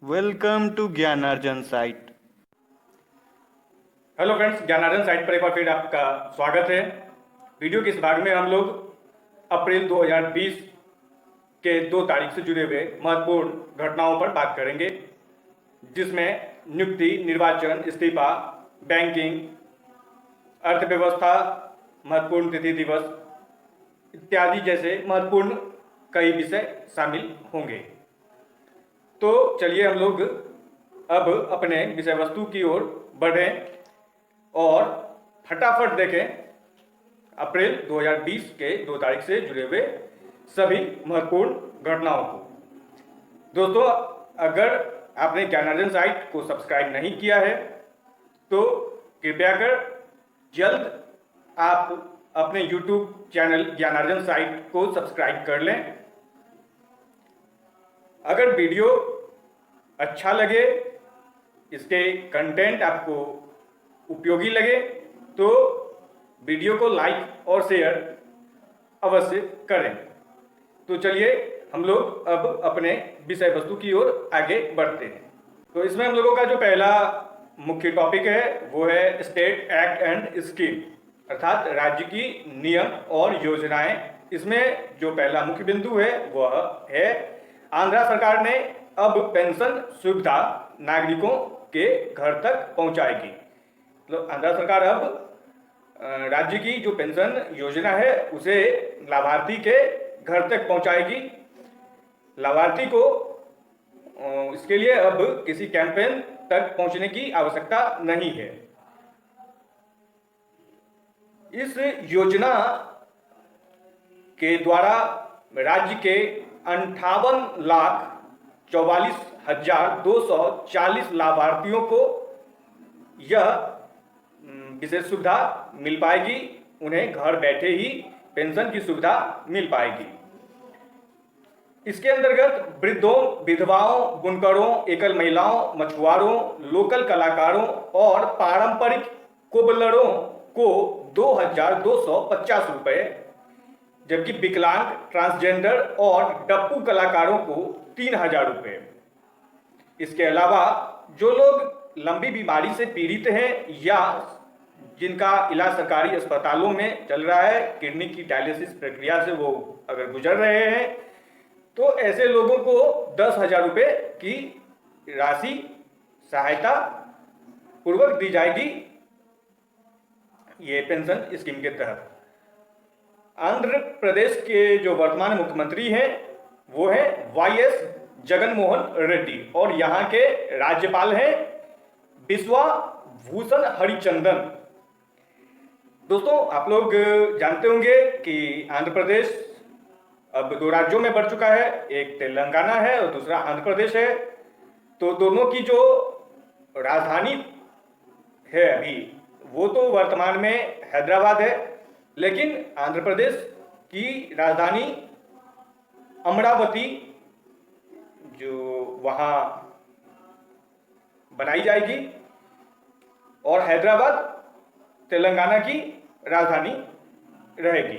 Welcome to ज्ञानार्जन site. Hello friends, ज्ञानार्जन site पर एक बार फिर आपका स्वागत है। वीडियो के इस भाग में हम लोग अप्रैल 2020 के 2 तारीख से जुड़े हुए महत्वपूर्ण घटनाओं पर बात करेंगे, जिसमें नियुक्ति, निर्वाचन, इस्तीफा, बैंकिंग, अर्थव्यवस्था, महत्वपूर्ण तिथि दिवस इत्यादि जैसे महत्वपूर्ण कई विषय शामिल होंगे। तो चलिए हम लोग अब अपने विषय वस्तु की ओर बढ़ें और फटाफट देखें अप्रैल 2020 के 2 तारीख से जुड़े हुए सभी महत्वपूर्ण घटनाओं को। दोस्तों, अगर आपने ज्ञानार्जन साइट को सब्सक्राइब नहीं किया है तो कृपया कर जल्द आप अपने YouTube चैनल ज्ञानार्जन साइट को सब्सक्राइब कर लें। अगर वीडियो अच्छा लगे, इसके कंटेंट आपको उपयोगी लगे तो वीडियो को लाइक और शेयर अवश्य करें। तो चलिए हम लोग अब अपने विषय वस्तु की ओर आगे बढ़ते हैं। तो इसमें हम लोगों का जो पहला मुख्य टॉपिक है वो है स्टेट एक्ट एंड स्कीम, अर्थात राज्य की नियम और योजनाएं। इसमें जो पहला मुख्य बिंदु है वह है आंध्र सरकार ने अब पेंशन सुविधा नागरिकों के घर तक पहुंचाएगी। मतलब आंध्र सरकार अब राज्य की जो पेंशन योजना है उसे लाभार्थी के घर तक पहुंचाएगी। लाभार्थी को इसके लिए अब किसी कैंपेन तक पहुंचने की आवश्यकता नहीं है। इस योजना के द्वारा राज्य के 58,44,240 लाभार्थियों को यह विशेष सुविधा मिल पाएगी। उन्हें घर बैठे ही पेंशन की सुविधा मिल पाएगी। इसके अंतर्गत वृद्धों, विधवाओं, बुनकरों, एकल महिलाओं, मछुआरों, लोकल कलाकारों और पारंपरिक कोबलरों को 2,250 रुपये, जबकि विकलांग, ट्रांसजेंडर और डप्पू कलाकारों को 3,000 रुपये। इसके अलावा जो लोग लंबी बीमारी से पीड़ित हैं या जिनका इलाज सरकारी अस्पतालों में चल रहा है, किडनी की डायलिसिस प्रक्रिया से वो अगर गुजर रहे हैं, तो ऐसे लोगों को 10,000 रुपये की राशि सहायता पूर्वक दी जाएगी ये पेंशन स्कीम के तहत। आंध्र प्रदेश के जो वर्तमान मुख्यमंत्री हैं वो है वाईएस जगनमोहन रेड्डी और यहाँ के राज्यपाल हैं बिस्वा भूषण हरिचंदन। दोस्तों, आप लोग जानते होंगे कि आंध्र प्रदेश अब 2 राज्यों में बढ़ चुका है, एक तेलंगाना है और दूसरा आंध्र प्रदेश है। तो दोनों की जो राजधानी है अभी वो तो वर्तमान में हैदराबाद है, लेकिन आंध्र प्रदेश की राजधानी अमरावती जो वहाँ बनाई जाएगी और हैदराबाद तेलंगाना की राजधानी रहेगी।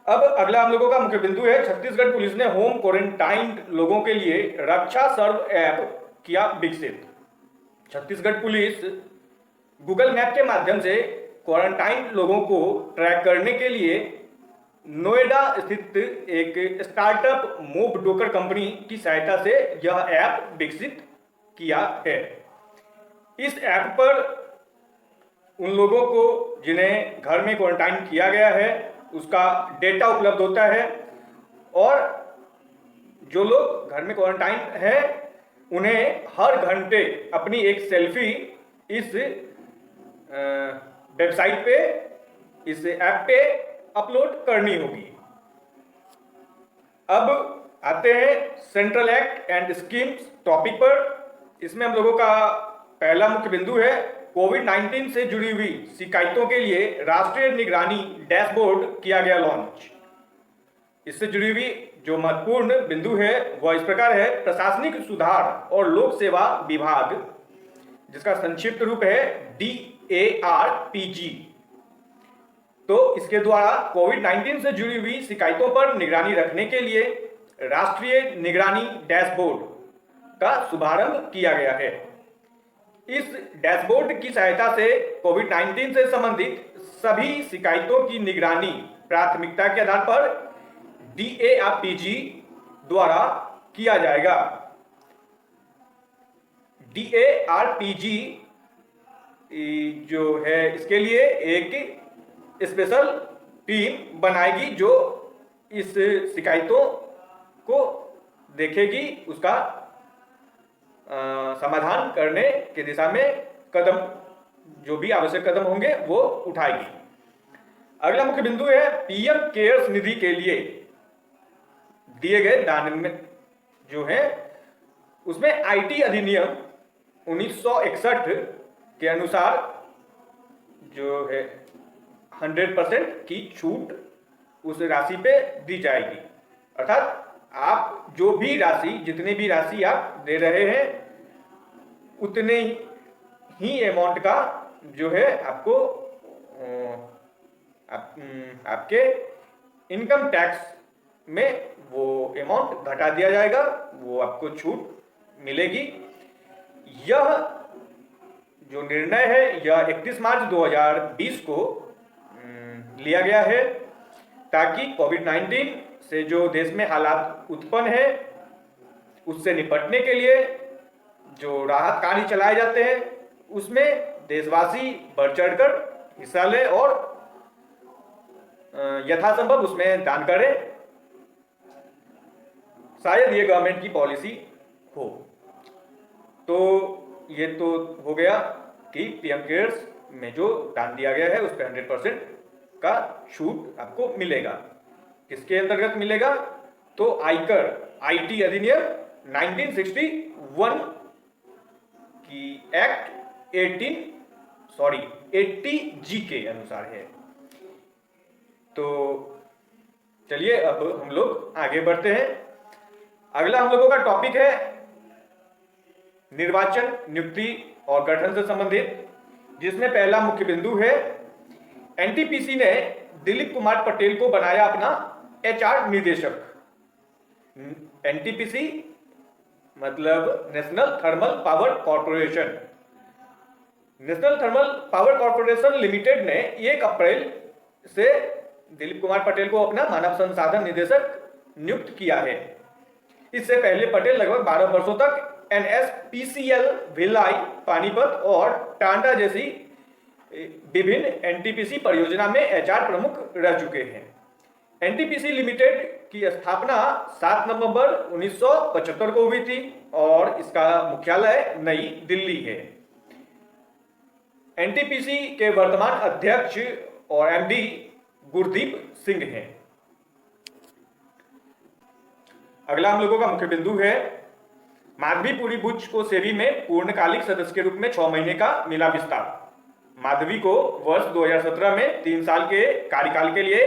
अब अगला हम लोगों का मुख्य बिंदु है छत्तीसगढ़ पुलिस ने होम क्वारंटाइन लोगों के लिए रक्षा सर्व ऐप किया विकसित। छत्तीसगढ़ पुलिस गूगल मैप के माध्यम से क्वारंटाइन लोगों को ट्रैक करने के लिए नोएडा स्थित एक स्टार्टअप मूव डोकर कंपनी की सहायता से यह ऐप विकसित किया है। इस ऐप पर उन लोगों को जिन्हें घर में क्वारंटाइन किया गया है उसका डेटा उपलब्ध होता है और जो लोग घर में क्वारंटाइन है उन्हें हर घंटे अपनी एक सेल्फी इस वेबसाइट पे, इस ऐप पे अपलोड करनी होगी। अब आते हैं central act and schemes topic पर। इसमें हम लोगों का पहला मुख्य बिंदु है कोविड-19 से जुड़ी हुई शिकायतों के लिए राष्ट्रीय निगरानी डैशबोर्ड किया गया लॉन्च। इससे जुड़ी हुई जो महत्वपूर्ण बिंदु है वह इस प्रकार है प्रशासनिक सुधार और लोक सेवा विभाग, जिसका संक्षिप्त रूप है DARPG। तो इसके द्वारा कोविड-19 से जुड़ी हुई शिकायतों पर निगरानी रखने के लिए राष्ट्रीय निगरानी डैशबोर्ड का शुभारंभ किया गया है। इस डैशबोर्ड की सहायता से कोविड-19 से संबंधित सभी शिकायतों की निगरानी प्राथमिकता के आधार पर DARPG द्वारा किया जाएगा। DARPG जो है इसके लिए एक स्पेशल टीम बनाएगी जो इस शिकायतों को देखेगी, उसका समाधान करने की दिशा में कदम, जो भी आवश्यक कदम होंगे वो उठाएगी। अगला मुख्य बिंदु है पीएम केयर्स निधि के लिए दिए गए दान में जो है उसमें IT अधिनियम 1961 के अनुसार जो है 100% की छूट उस राशि पे दी जाएगी। अर्थात आप जो भी राशि, जितनी भी राशि आप दे रहे हैं उतने ही अमाउंट का जो है आपको आपके इनकम टैक्स में वो अमाउंट घटा दिया जाएगा, वो आपको छूट मिलेगी। यह जो निर्णय है यह 31 मार्च 2020 को लिया गया है ताकि कोविड-19 से जो देश में हालात उत्पन्न है उससे निपटने के लिए जो राहत कार्य चलाए जाते हैं उसमें देशवासी बढ़ चढ़कर हिस्सा लें और यथासंभव उसमें दान करें। शायद ये गवर्नमेंट की पॉलिसी हो। तो ये तो हो गया कि पीएम केयर्स में जो दान दिया गया है उस पर 100% का छूट आपको मिलेगा। किसके अंतर्गत मिलेगा? तो आयकर IT अधिनियम 1961 की एक्ट 80G के अनुसार है। तो चलिए अब हम लोग आगे बढ़ते हैं। अगला हम लोगों का टॉपिक है निर्वाचन, नियुक्ति और गठन से संबंधित, जिसमें पहला मुख्य बिंदु है NTPC ने दिलीप कुमार पटेल को बनाया अपना HR निदेशक। NTPC मतलब national thermal power corporation. National thermal power corporation limited ने 1 अप्रैल से दिलीप कुमार पटेल को अपना मानव संसाधन निदेशक नियुक्त किया है। इससे पहले पटेल लगभग 12 वर्षों तक NSPCL, भिलाई, पानीपत और टांडा जैसी विभिन्न NTPC परियोजना में HR प्रमुख रह चुके हैं। NTPC लिमिटेड की स्थापना 7 नवंबर 1975 को हुई थी और इसका मुख्यालय नई दिल्ली है। NTPC के वर्तमान अध्यक्ष और MD गुरदीप सिंह हैं। अगला हम लोगों का मुख्य बिंदु है माधवीपुरी बुच को सेबी में पूर्णकालिक सदस्य के रूप में 6 महीने का मिला विस्तार। माधवी को वर्ष 2017 में 3 साल के कार्यकाल के लिए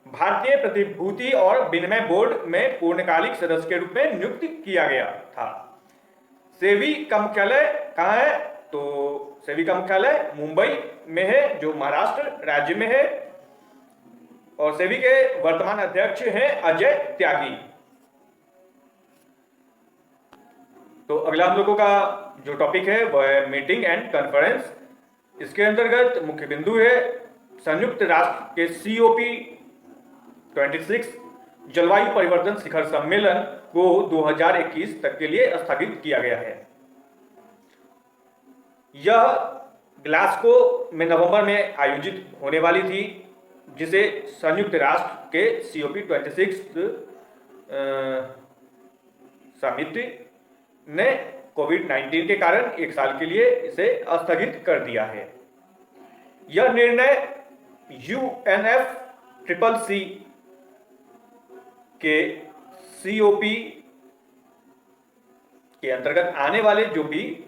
भारतीय प्रतिभूति और विनिमय बोर्ड में पूर्णकालिक सदस्य के रूप में नियुक्त किया गया था। सेबी का मुख्यालय कहाँ है? तो सेबी का मुख्यालय मुंबई में है जो महाराष्ट्र राज्य में है और सेबी के वर्तमान अध्यक्ष हैं अजय त्यागी। तो अगला हम लोगों का जो टॉपिक है वह है मीटिंग एंड कॉन्फ्रेंस। इसके अंतर्गत मुख्य बिंदु है संयुक्त राष्ट्र के COP26 जलवायु परिवर्तन शिखर सम्मेलन को 2021 तक के लिए स्थगित किया गया है। यह ग्लासगो में नवंबर में आयोजित होने वाली थी, जिसे संयुक्त राष्ट्र के COP26 समिति ने कोविड-19 के कारण 1 साल के लिए इसे स्थगित कर दिया है। यह निर्णय UNFCCC के COP के अंतर्गत आने वाले जो भी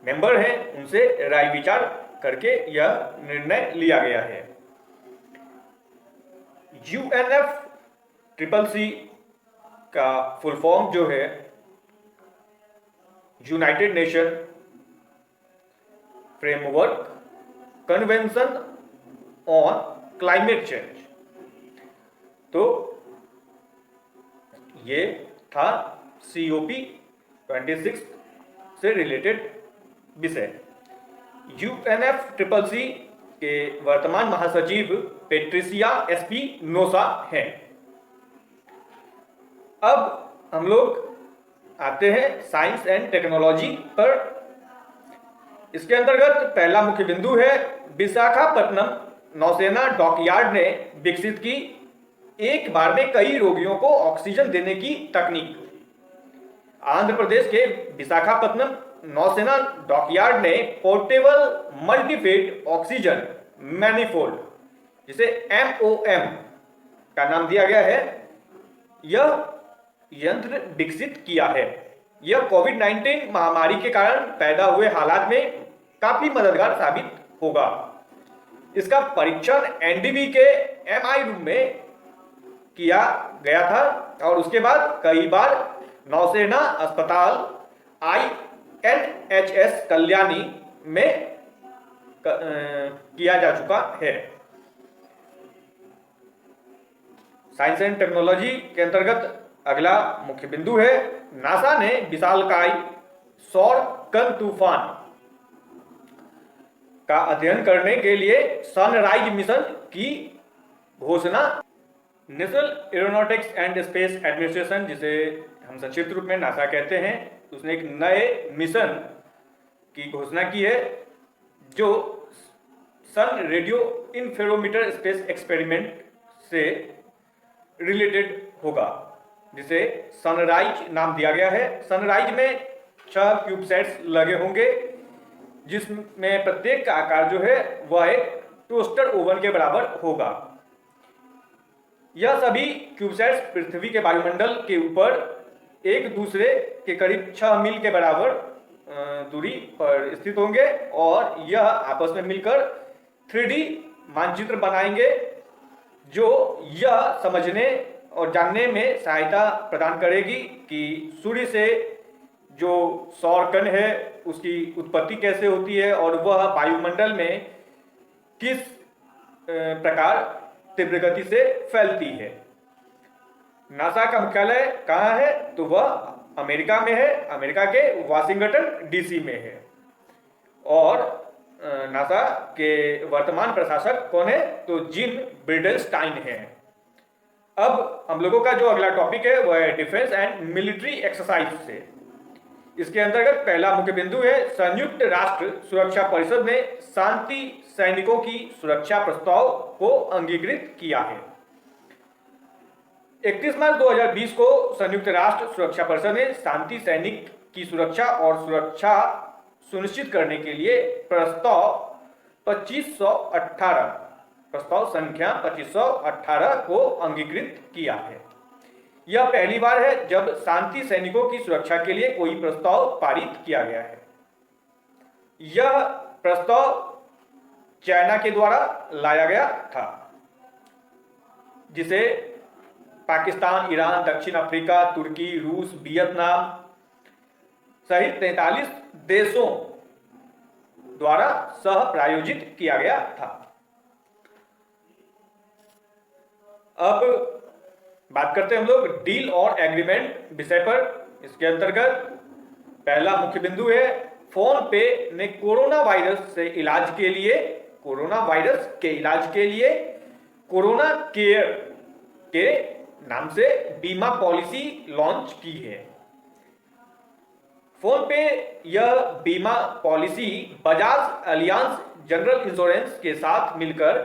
मेंबर हैं उनसे राय विचार करके यह निर्णय लिया गया है। UNFCCC का फुल फॉर्म जो है United nation framework convention on climate change. तो ये था COP26 से रिलेटेड विषय। UNFCCC के वर्तमान महासचिव पेट्रिसिया एस्पिनोसा हैं। अब हम लोग आते हैं साइंस एंड टेक्नोलॉजी पर। इसके अंतर्गत पहला मुख्य बिंदु है विशाखापट्टनम नौसेना डॉकयार्ड ने विकसित की एक बार में कई रोगियों को ऑक्सीजन देने की तकनीक। आंध्र प्रदेश के विशाखापट्टनम नौसेना डॉकयार्ड ने पोर्टेबल मल्टीफेट ऑक्सीजन मैनिफोल्ड, जिसे MOM का नाम दिया गया है, यह यंत्र विकसित किया है। यह कोविड-19 महामारी के कारण पैदा हुए हालात में काफी मददगार साबित होगा। इसका परीक्षण NDB के MI रूम में किया गया था और उसके बाद कई बार नौसेना अस्पताल INHS कल्याणी में किया जा चुका है। साइंस एंड टेक्नोलॉजी के अंतर्गत अगला मुख्य बिंदु है नासा ने विशालकाय सौर कण तूफान का अध्ययन करने के लिए सनराइज मिशन की घोषणा। National aeronautics and space administration, जिसे हम संक्षिप्त रूप में नासा कहते हैं, उसने एक नए मिशन की घोषणा की है जो सन रेडियो इंफेरोमीटर स्पेस एक्सपेरिमेंट से रिलेटेड होगा, जिसे सनराइज नाम दिया गया है। सनराइज में 6 क्यूबसैट्स लगे होंगे, जिसमें प्रत्येक का आकार जो है वह एक टोस्टर ओवन के बराबर होगा। यह सभी क्यूबसैट्स पृथ्वी के वायुमंडल के ऊपर एक दूसरे के करीब 6 मील के बराबर दूरी पर स्थित होंगे और यह आपस में मिलकर 3D मानचित्र बनाएंगे, जो यह समझने और जानने में सहायता प्रदान करेगी कि सूर्य से जो सौर कण है उसकी उत्पत्ति कैसे होती है और वह वायुमंडल में किस प्रकार तीव्र गति से फैलती है। नासा का मुख्यालय कहाँ है? तो वह अमेरिका में है, अमेरिका के वाशिंगटन DC में है। और नासा के वर्तमान प्रशासक कौन है? तो जिम ब्रिडलस्टाइन है। अब हम लोगों का जो अगला टॉपिक है वह है डिफेंस एंड मिलिट्री एक्सरसाइज से। इसके अंतर्गत पहला मुख्य बिंदु है संयुक्त राष्ट्र सुरक्षा परिषद ने शांति सैनिकों की सुरक्षा प्रस्ताव को अंगीकृत किया है। 31 मार्च 2020 को संयुक्त राष्ट्र सुरक्षा परिषद ने शांति सैनिक की सुरक्षा और सुरक्षा सुनिश्चित करने के लिए प्रस्ताव 2518 प्रस्ताव संख्या 2518 को अंगीकृत किया है। यह पहली बार है जब शांति सैनिकों की सुरक्षा के लिए कोई प्रस्ताव पारित किया गया है। यह प्रस्ताव चाइना के द्वारा लाया गया था, जिसे पाकिस्तान, ईरान, दक्षिण अफ्रीका, तुर्की, रूस, वियतनाम सहित 43 देशों द्वारा सह प्रायोजित किया गया था। अब बात करते हैं हम लोग डील और एग्रीमेंट विषय पर। इसके अंतर्गत पहला मुख्य बिंदु है फोन पे ने कोरोना वायरस के लिए कोरोना केयर के नाम से बीमा पॉलिसी लॉन्च की है। फोन पे यह बीमा policy Bajaj Allianz general insurance के साथ मिलकर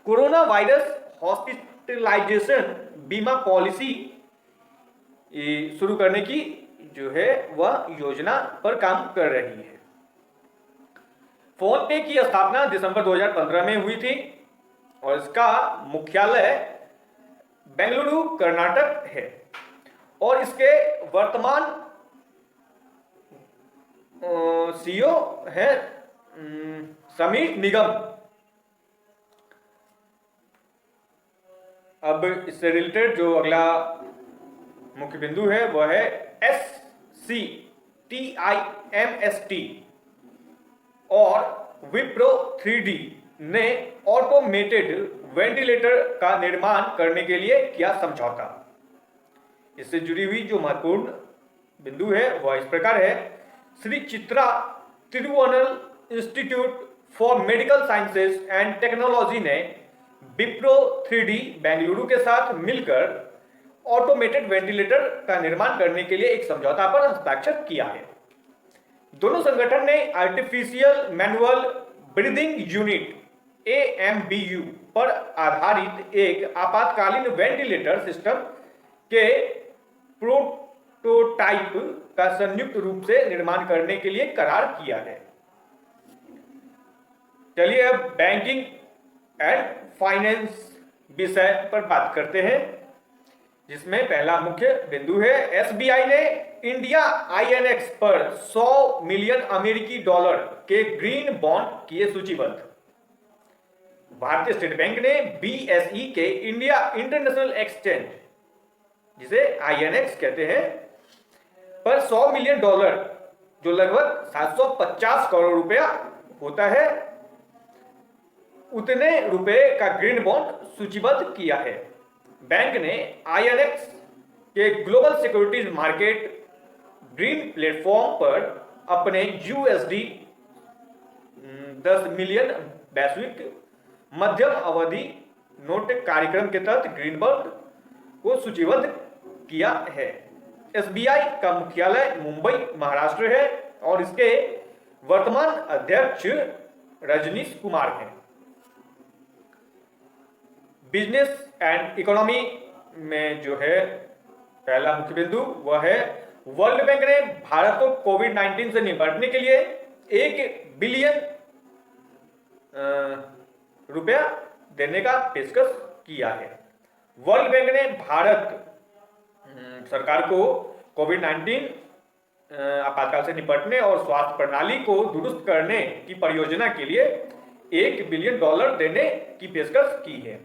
कोरोना वायरस हॉस्पिटलाइजेशन बीमा पॉलिसी शुरू करने की जो है वह योजना पर काम कर रही है। फोन पे की स्थापना दिसंबर 2015 में हुई थी और इसका मुख्यालय बेंगलुरु कर्नाटक है और इसके वर्तमान CEO है समीर निगम। अब इससे रिलेटेड जो अगला मुख्य बिंदु है वह है SCTIMST और विप्रो 3D ने ऑटोमेटेड वेंटिलेटर का निर्माण करने के लिए किया समझौता। इससे जुड़ी हुई जो महत्वपूर्ण बिंदु है वह इस प्रकार है। Shri Chitra Tirunal institute for medical sciences and technology ने विप्रो 3D बेंगलुरु के साथ मिलकर ऑटोमेटेड वेंटिलेटर का निर्माण करने के लिए एक समझौता पर हस्ताक्षर किया है। दोनों संगठन ने artificial manual breathing unit AMBU पर आधारित एक आपातकालीन वेंटिलेटर सिस्टम के प्रोटोटाइप का संयुक्त रूप से निर्माण करने के लिए करार किया है। चलिए अब बैंकिंग एंड फाइनेंस विषय पर बात करते हैं, जिसमें पहला मुख्य बिंदु है SBI ने इंडिया INX पर 100 मिलियन अमेरिकी डॉलर के ग्रीन बॉन्ड किए सूचीबद्ध। भारतीय स्टेट बैंक ने BSE के इंडिया इंटरनेशनल एक्सचेंज, जिसे INX कहते हैं, पर 100 मिलियन डॉलर, जो लगभग 750 करोड़ रुपया होता है, उतने रुपए का ग्रीन बॉन्ड सूचीबद्ध किया है। बैंक ने INX के global securities market green platform पर अपने USD 10 मिलियन वैश्विक मध्यम अवधि नोट कार्यक्रम के तहत ग्रीन बॉन्ड को सूचीबद्ध किया है। SBI का मुख्यालय मुंबई, महाराष्ट्र है और इसके वर्तमान अध्यक्ष रजनीश कुमार हैं। बिजनेस एंड इकोनॉमी में जो है पहला मुख्य बिंदु वह है वर्ल्ड बैंक ने भारत को कोविड-19 से निपटने के लिए 1 बिलियन रुपया देने का पेशकश किया है। वर्ल्ड बैंक ने भारत सरकार को कोविड-19 आपातकाल से निपटने और स्वास्थ्य प्रणाली को दुरुस्त करने की परियोजना के लिए 1 बिलियन डॉलर देने की पेशकश की है।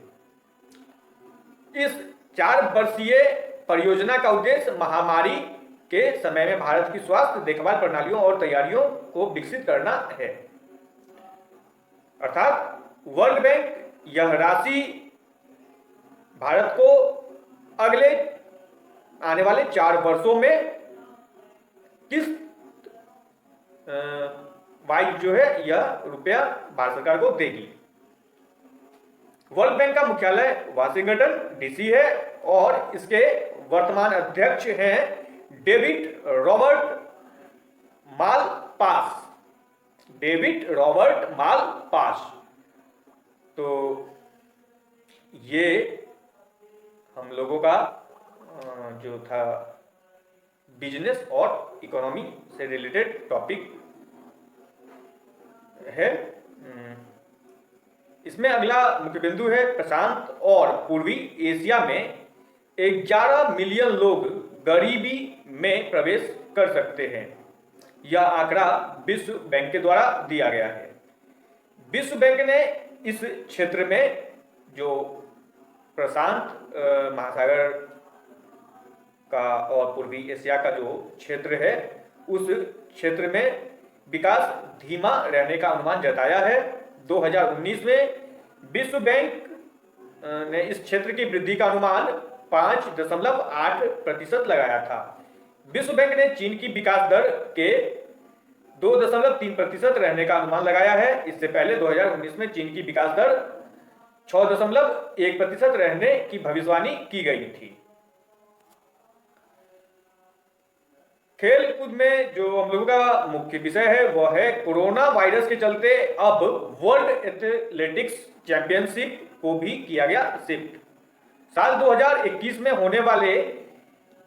इस 4 वर्षीय परियोजना का उद्देश्य महामारी के समय में भारत की स्वास्थ्य देखभाल प्रणालियों और तैयारियों को विकसित करना है। अर्थात वर्ल्ड बैंक यह राशि भारत को अगले आने वाले 4 वर्षों में किस्त वाइज जो है यह रुपया भारत सरकार को देगी। वर्ल्ड बैंक का मुख्यालय वाशिंगटन DC है और इसके वर्तमान अध्यक्ष हैं David Robert Malpass. David Robert Malpass. तो ये हम लोगों का जो था बिजनेस और इकोनॉमी से रिलेटेड टॉपिक है। इसमें अगला मुख्य बिंदु है प्रशांत और पूर्वी एशिया में 11 मिलियन लोग गरीबी में प्रवेश कर सकते हैं। यह आंकड़ा विश्व बैंक के द्वारा दिया गया है। विश्व बैंक ने इस क्षेत्र में जो प्रशांत महासागर का और पूर्वी एशिया का जो क्षेत्र है, उस क्षेत्र में विकास धीमा रहने का अनुमान जताया है। 2019 में विश्व बैंक ने इस क्षेत्र की वृद्धि का अनुमान 5.8% लगाया था। विश्व बैंक ने चीन की विकास दर के 2.3% रहने का अनुमान लगाया है। इससे पहले 2019 में चीन की विकास दर 6.1% रहने की भविष्यवाणी की गई थी। खेल कूद में जो हम लोगों का मुख्य विषय है वह है कोरोना वायरस के चलते अब वर्ल्ड एथलेटिक्स चैंपियनशिप को भी किया गया शिफ्ट। साल 2021 में होने वाले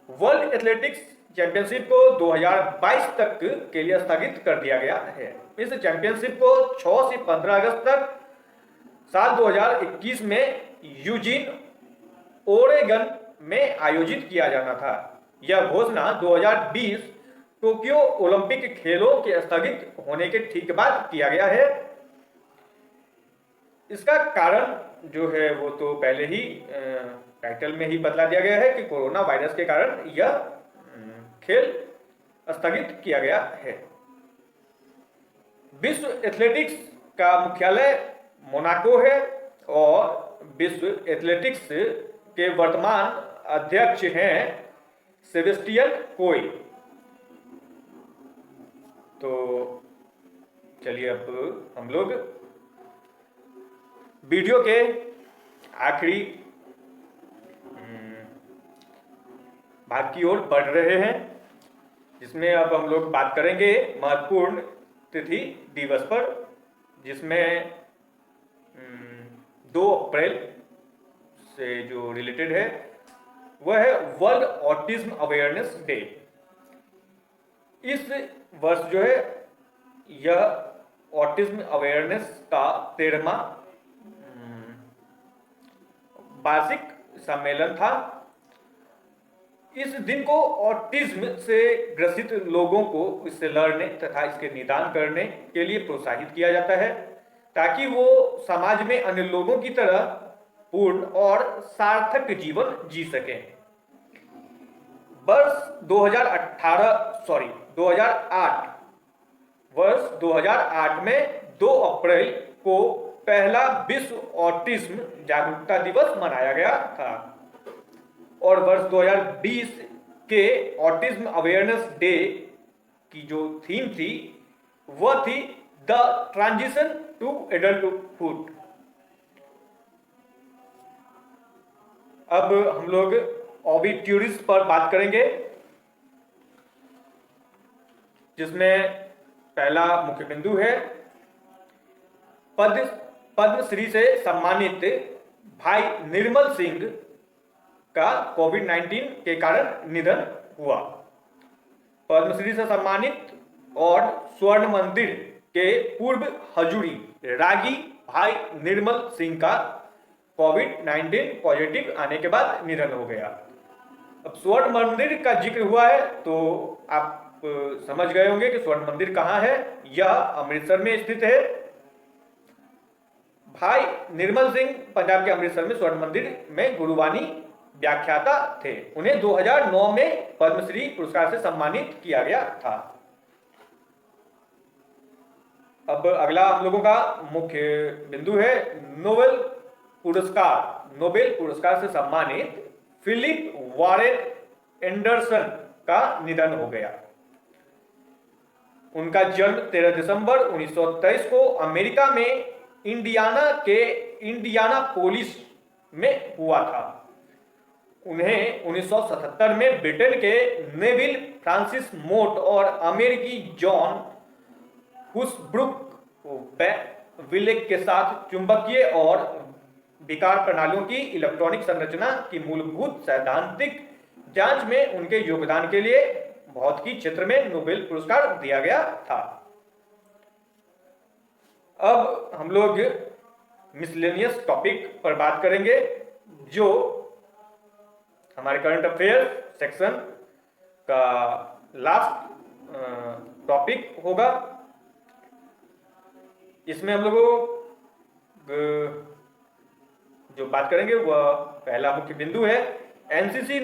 वर्ल्ड एथलेटिक्स चैंपियनशिप को 2022 तक के लिए स्थगित कर दिया गया है। इस चैंपियनशिप को 6 से 15 अगस्त तक साल 2021 में यूजीन, ओरेगन में आयोजित किया जाना था। यह घोषणा 2020 टोक्यो ओलंपिक खेलों के स्थगित होने के ठीक बाद किया गया है। इसका कारण जो है वो तो पहले ही टाइटल में ही बतला दिया गया है कि कोरोना वायरस के कारण यह खेल स्थगित किया गया है। विश्व एथलेटिक्स का मुख्यालय मोनाको है और विश्व एथलेटिक्स के वर्तमान अध्यक्ष हैं सेबेस्टियन कोई। तो चलिए अब हम लोग वीडियो के आखिरी भाग की ओर बढ़ रहे हैं, जिसमें अब हम लोग बात करेंगे महत्वपूर्ण तिथि दिवस पर, जिसमें 2 अप्रैल से जो रिलेटेड है वह है वर्ल्ड ऑटिज्म अवेयरनेस डे। इस वर्ष जो है यह ऑटिज्म अवेयरनेस का 13वां वार्षिक सम्मेलन था। इस दिन को ऑटिज्म से ग्रसित लोगों को इससे लड़ने तथा इसके निदान करने के लिए प्रोत्साहित किया जाता है, ताकि वो समाज में अन्य लोगों की तरह पूर्ण और सार्थक जीवन जी सकें। वर्ष 2008 में 2 अप्रैल को पहला विश्व ऑटिज्म जागरूकता दिवस मनाया गया था, और वर्ष 2020 के ऑटिज्म अवेयरनेस डे की जो थीम थी वह थी द ट्रांजिशन टू एडल्टहुड। अब हम लोग ऑबिट्यूरिस पर बात करेंगे, जिसमें पहला मुख्य बिंदु है पद्मश्री से सम्मानित भाई निर्मल सिंह का कोविड-19 के कारण निधन हुआ। पद्मश्री से सम्मानित और स्वर्ण मंदिर के पूर्व हजूरी रागी भाई निर्मल सिंह का कोविड-19 पॉजिटिव आने के बाद निधन हो गया। अब स्वर्ण मंदिर का जिक्र हुआ है तो आप समझ गए होंगे कि स्वर्ण मंदिर कहाँ है। यह अमृतसर में स्थित है। भाई निर्मल सिंह पंजाब के अमृतसर में स्वर्ण मंदिर में गुरुवाणी व्याख्याता थे। उन्हें 2009 में पद्मश्री पुरस्कार से सम्मानित किया गया था। अब अगला हम लोगों का मुख्य बिंदु है नोबेल पुरस्कार से सम्मानित फिलिप वॉरेन एंडरसन का निधन हो गया। उनका जन्म 13 दिसंबर 1923 को अमेरिका में इंडियाना के इंडियानापोलिस में हुआ था। उन्हें 1977 में ब्रिटेन के नेविल फ्रांसिस मोट और अमेरिकी जॉन हुसब्रुक विलेक के साथ चुंबकीय और विकार प्रणालियों की इलेक्ट्रॉनिक संरचना की मूलभूत सैद्धांतिक जांच में उनके योगदान के लिए भौतिकी क्षेत्र में नोबेल पुरस्कार दिया गया था। अब हम लोग मिसलेनियस टॉपिक पर बात करेंगे, जो हमारे करंट अफेयर सेक्शन का लास्ट टॉपिक होगा। इसमें हम लोगों जो बात करेंगे वह पहला मुख्य बिंदु है एनसीसी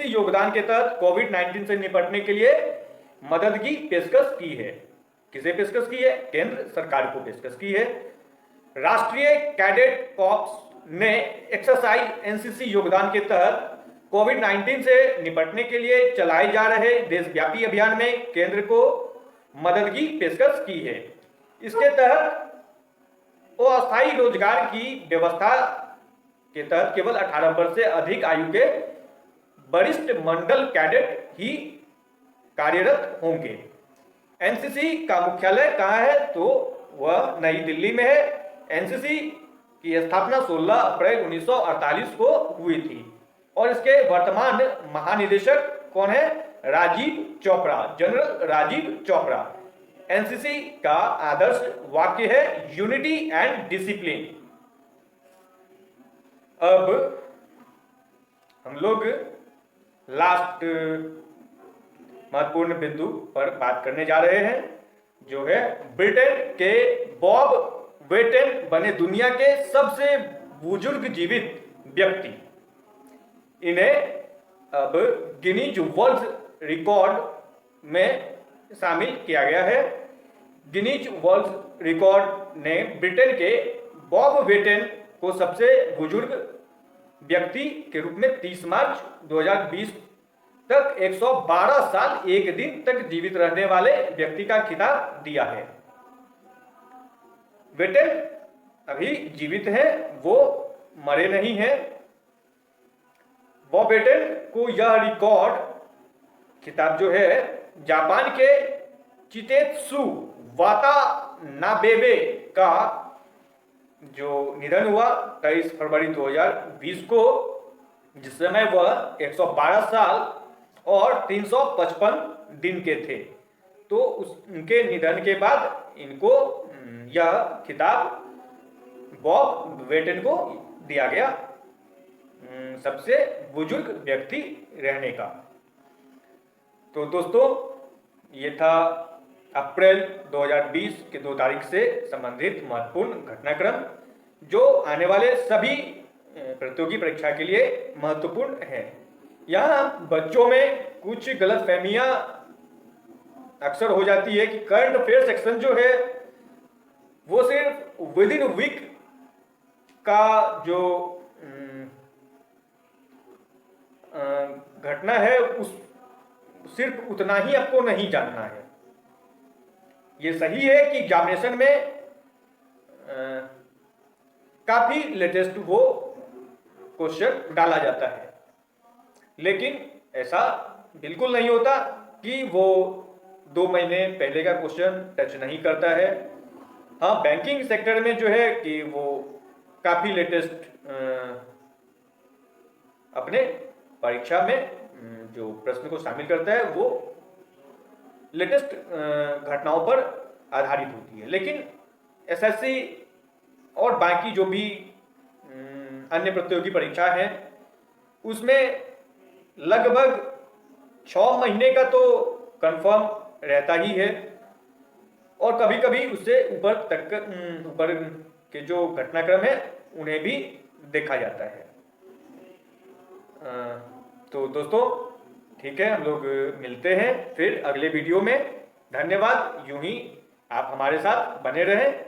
योगदान के तहत कोविड-19 से निपटने के लिए मदद की पेशकश की है। किसे पेशकश की है? केंद्र सरकार को पेशकश की है। राष्ट्रीय कैडेट कॉर्प्स ने एक्सरसाइज एनसीसी योगदान के तहत कोविड-19 से निपटने के लिए चलाए जा रहे देशव्यापी अभियान में केंद्र को मदद की पेशकश की है। इसके तहत अस्थायी रोजगार की व्यवस्था के तहत केवल 18 वर्ष से अधिक आयु के वरिष्ठ मंडल कैडेट ही कार्यरत होंगे। एनसीसी का मुख्यालय कहाँ है? तो वह नई दिल्ली में है। एनसीसी की स्थापना 16 अप्रैल 1948 को हुई थी और इसके वर्तमान महानिदेशक कौन है? राजीव चोपड़ा, जनरल राजीव चोपड़ा। एनसीसी का आदर्श वाक्य है यूनिटी एंड डिसिप्लिन। अब हम लोग लास्ट महत्वपूर्ण बिंदु पर बात करने जा रहे हैं, जो है ब्रिटेन के बॉब वेटेन बने दुनिया के सबसे बुजुर्ग जीवित व्यक्ति। इन्हें अब गिनीज वर्ल्ड रिकॉर्ड में शामिल किया गया है। गिनीज वर्ल्ड रिकॉर्ड ने ब्रिटेन के बॉब वेटेन को सबसे बुजुर्ग व्यक्ति के रूप में 30 मार्च 2020 तक 112 साल 1 दिन तक जीवित रहने वाले व्यक्ति का खिताब दिया है। वेटेल अभी जीवित है, वो मरे नहीं हैं। बॉब वेटेल को यह रिकॉर्ड खिताब जो है जापान के चितेत्सु वातानाबेबे का जो निधन हुआ 23 फरवरी 2020 को, जिस समय वह 112 साल और 355 दिन के थे। तो उनके निधन के बाद इनको यह खिताब बॉब वेटेल को दिया गया, सबसे बुजुर्ग व्यक्ति रहने का। तो दोस्तों, ये था अप्रैल 2020 के 2 तारीख से संबंधित महत्वपूर्ण घटनाक्रम, जो आने वाले सभी प्रतियोगी परीक्षा के लिए महत्वपूर्ण है। यहाँ बच्चों में कुछ गलतफहमियां अक्सर हो जाती है कि करंट अफेयर सेक्शन जो है वो सिर्फ विद इन वीक का जो घटना है उस सिर्फ उतना ही आपको नहीं जानना है। ये सही है कि एग्जामिनेशन में काफी लेटेस्ट वो क्वेश्चन डाला जाता है, लेकिन ऐसा बिल्कुल नहीं होता कि वो 2 महीने पहले का क्वेश्चन टच नहीं करता है। हाँ, बैंकिंग सेक्टर में जो है कि वो काफी लेटेस्ट अपने परीक्षा में जो प्रश्न को शामिल करता है वो लेटेस्ट घटनाओं पर आधारित होती है। लेकिन एसएससी और बाकी जो भी अन्य प्रतियोगी परीक्षा हैं उसमें लगभग 6 महीने का तो कंफर्म रहता ही है, और कभी कभी उससे ऊपर के जो घटनाक्रम है उन्हें भी देखा जाता है। तो दोस्तों, ठीक है, हम लोग मिलते हैं फिर अगले वीडियो में। धन्यवाद। यूं ही आप हमारे साथ बने रहें।